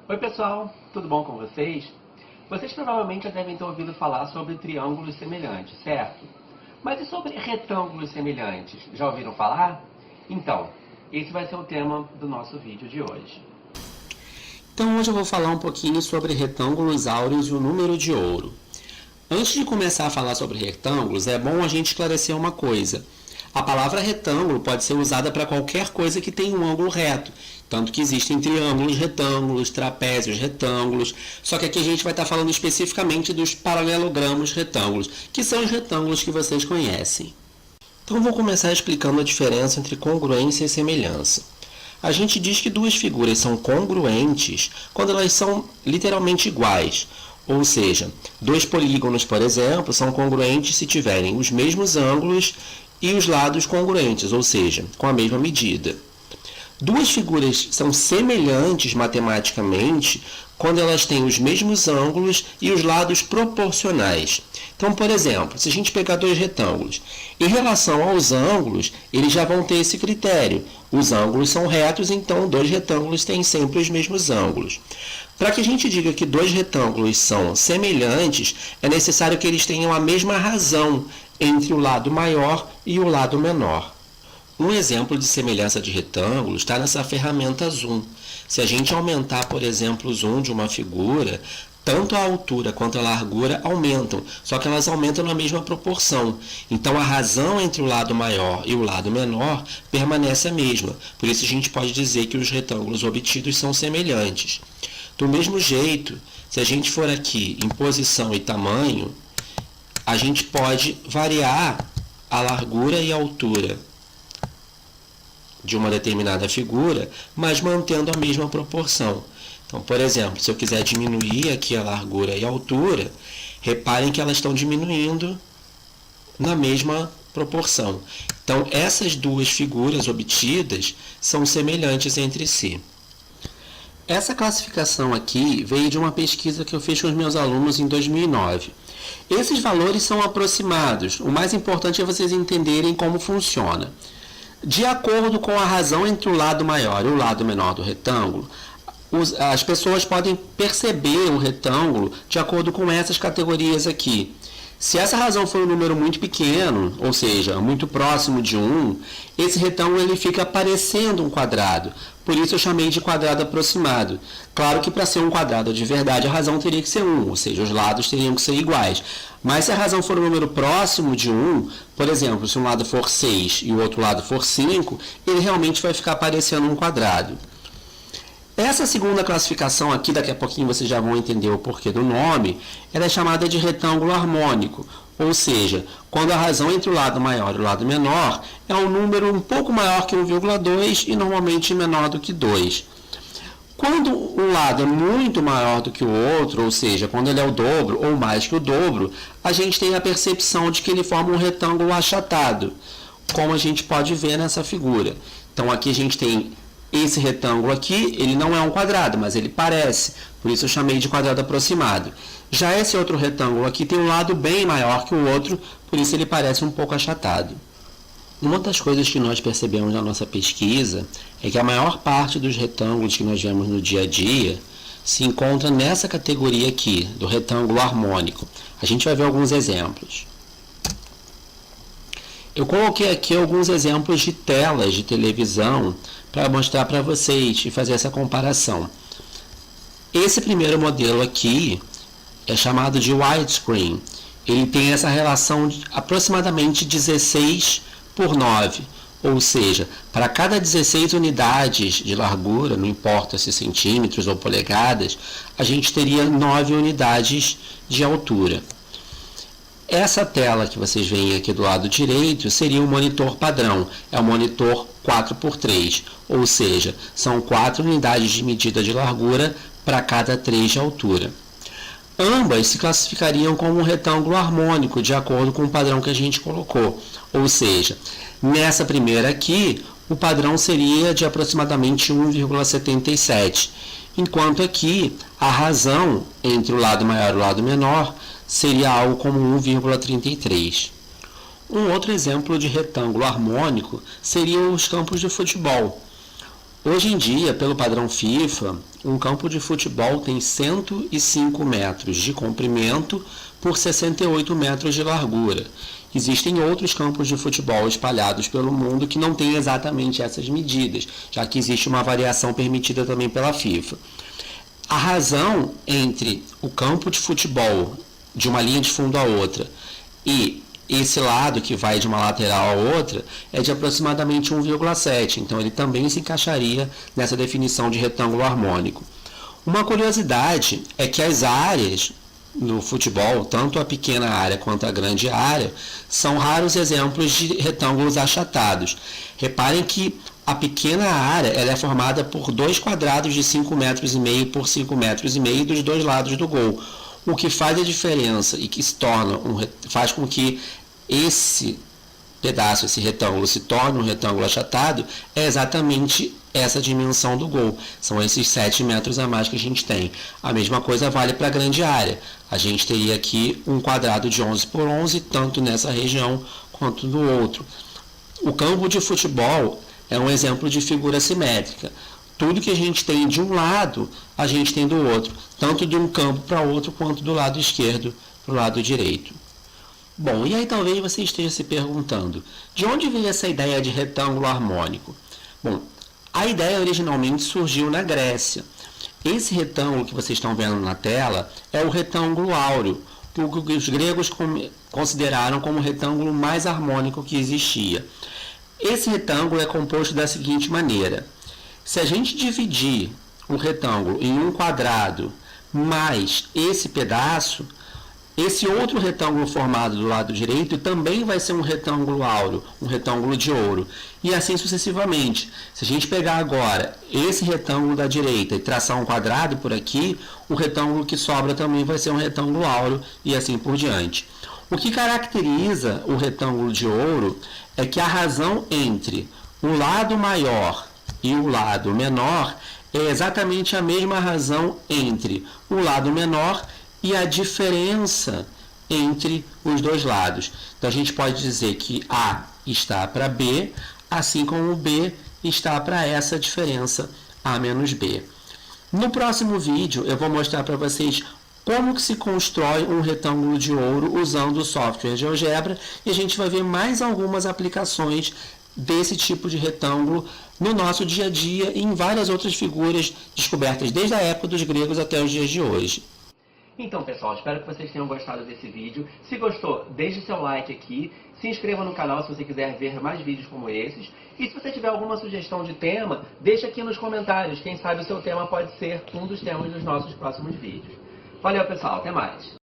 Oi pessoal, tudo bom com vocês? Vocês provavelmente já devem ter ouvido falar sobre triângulos semelhantes, certo? Mas e sobre retângulos semelhantes? Já ouviram falar? Então, esse vai ser o tema do nosso vídeo de hoje. Então hoje eu vou falar um pouquinho sobre retângulos áureos e o número de ouro. Antes de começar a falar sobre retângulos, é bom a gente esclarecer uma coisa. A palavra retângulo pode ser usada para qualquer coisa que tenha um ângulo reto. Tanto que existem triângulos retângulos, trapézios retângulos. Só que aqui a gente vai estar falando especificamente dos paralelogramos retângulos, que são os retângulos que vocês conhecem. Então vou começar explicando a diferença entre congruência e semelhança. A gente diz que duas figuras são congruentes quando elas são literalmente iguais. Ou seja, dois polígonos, por exemplo, são congruentes se tiverem os mesmos ângulos e os lados congruentes, ou seja, com a mesma medida. Duas figuras são semelhantes matematicamente quando elas têm os mesmos ângulos e os lados proporcionais. Então, por exemplo, se a gente pegar dois retângulos, em relação aos ângulos, eles já vão ter esse critério. Os ângulos são retos, então dois retângulos têm sempre os mesmos ângulos. Para que a gente diga que dois retângulos são semelhantes, é necessário que eles tenham a mesma razão entre o lado maior e o lado menor. Um exemplo de semelhança de retângulo está nessa ferramenta Zoom. Se a gente aumentar, por exemplo, o zoom de uma figura, tanto a altura quanto a largura aumentam, só que elas aumentam na mesma proporção. Então, a razão entre o lado maior e o lado menor permanece a mesma. Por isso, a gente pode dizer que os retângulos obtidos são semelhantes. Do mesmo jeito, se a gente for aqui em posição e tamanho, a gente pode variar a largura e a altura de uma determinada figura, mas mantendo a mesma proporção. Então, por exemplo, se eu quiser diminuir aqui a largura e a altura, reparem que elas estão diminuindo na mesma proporção. Então, essas duas figuras obtidas são semelhantes entre si. Essa classificação aqui veio de uma pesquisa que eu fiz com os meus alunos em 2009. Esses valores são aproximados. O mais importante é vocês entenderem como funciona. De acordo com a razão entre o lado maior e o lado menor do retângulo, as pessoas podem perceber o retângulo de acordo com essas categorias aqui. Se essa razão for um número muito pequeno, ou seja, muito próximo de 1, esse retângulo ele fica parecendo um quadrado. Por isso eu chamei de quadrado aproximado. Claro que para ser um quadrado de verdade a razão teria que ser 1, ou seja, os lados teriam que ser iguais. Mas se a razão for um número próximo de 1, por exemplo, se um lado for 6 e o outro lado for 5, ele realmente vai ficar parecendo um quadrado. Essa segunda classificação aqui, daqui a pouquinho vocês já vão entender o porquê do nome, ela é chamada de retângulo harmônico, ou seja, quando a razão entre o lado maior e o lado menor é um número um pouco maior que 1,2 e normalmente menor do que 2. Quando um lado é muito maior do que o outro, ou seja, quando ele é o dobro ou mais que o dobro, a gente tem a percepção de que ele forma um retângulo achatado, como a gente pode ver nessa figura. Então aqui a gente tem esse retângulo aqui, ele não é um quadrado, mas ele parece, por isso eu chamei de quadrado aproximado. Já esse outro retângulo aqui tem um lado bem maior que o outro, por isso ele parece um pouco achatado. Uma das coisas que nós percebemos na nossa pesquisa é que a maior parte dos retângulos que nós vemos no dia a dia se encontra nessa categoria aqui, do retângulo harmônico. A gente vai ver alguns exemplos. Eu coloquei aqui alguns exemplos de telas de televisão para mostrar para vocês e fazer essa comparação. Esse primeiro modelo aqui é chamado de widescreen. Ele tem essa relação de aproximadamente 16 por 9, ou seja, para cada 16 unidades de largura, não importa se centímetros ou polegadas, a gente teria 9 unidades de altura. Essa tela que vocês veem aqui do lado direito seria o monitor padrão, é o monitor 4x3, ou seja, são 4 unidades de medida de largura para cada 3 de altura. Ambas se classificariam como um retângulo harmônico, de acordo com o padrão que a gente colocou, ou seja, nessa primeira aqui, o padrão seria de aproximadamente 1,77, enquanto aqui a razão entre o lado maior e o lado menor seria algo como 1,33. Um outro exemplo de retângulo harmônico seriam os campos de futebol. Hoje em dia, pelo padrão FIFA, um campo de futebol tem 105 metros de comprimento por 68 metros de largura. Existem outros campos de futebol espalhados pelo mundo que não têm exatamente essas medidas, já que existe uma variação permitida também pela FIFA. A razão entre o campo de futebol de uma linha de fundo a outra e esse lado que vai de uma lateral a outra é de aproximadamente 1,7, então ele também se encaixaria nessa definição de retângulo harmônico. Uma curiosidade é que as áreas no futebol, tanto a pequena área quanto a grande área, são raros exemplos de retângulos achatados. Reparem que a pequena área ela é formada por dois quadrados de 5,5 metros por 5,5 metros dos dois lados do gol. O que faz a diferença e que faz com que esse pedaço, esse retângulo, se torne um retângulo achatado é exatamente essa dimensão do gol. São esses 7 metros a mais que a gente tem. A mesma coisa vale para a grande área. A gente teria aqui um quadrado de 11 por 11, tanto nessa região quanto no outro. O campo de futebol é um exemplo de figura simétrica. Tudo que a gente tem de um lado, a gente tem do outro, tanto de um campo para outro, quanto do lado esquerdo para o lado direito. Bom, e aí talvez você esteja se perguntando, de onde veio essa ideia de retângulo harmônico? Bom, a ideia originalmente surgiu na Grécia. Esse retângulo que vocês estão vendo na tela é o retângulo áureo, o que os gregos consideraram como o retângulo mais harmônico que existia. Esse retângulo é composto da seguinte maneira: se a gente dividir o retângulo em um quadrado mais esse pedaço, esse outro retângulo formado do lado direito também vai ser um retângulo áureo, um retângulo de ouro. E assim sucessivamente. Se a gente pegar agora esse retângulo da direita e traçar um quadrado por aqui, o retângulo que sobra também vai ser um retângulo áureo e assim por diante. O que caracteriza o retângulo de ouro é que a razão entre o lado maior e o lado menor é exatamente a mesma razão entre o lado menor e a diferença entre os dois lados. Então a gente pode dizer que A está para B, assim como B está para essa diferença A menos B. No próximo vídeo eu vou mostrar para vocês como que se constrói um retângulo de ouro usando o software GeoGebra e a gente vai ver mais algumas aplicações desse tipo de retângulo no nosso dia a dia e em várias outras figuras descobertas desde a época dos gregos até os dias de hoje. Então, pessoal, espero que vocês tenham gostado desse vídeo. Se gostou, deixe seu like aqui. Se inscreva no canal se você quiser ver mais vídeos como esses. E se você tiver alguma sugestão de tema, deixe aqui nos comentários. Quem sabe o seu tema pode ser um dos temas dos nossos próximos vídeos. Valeu, pessoal. Até mais.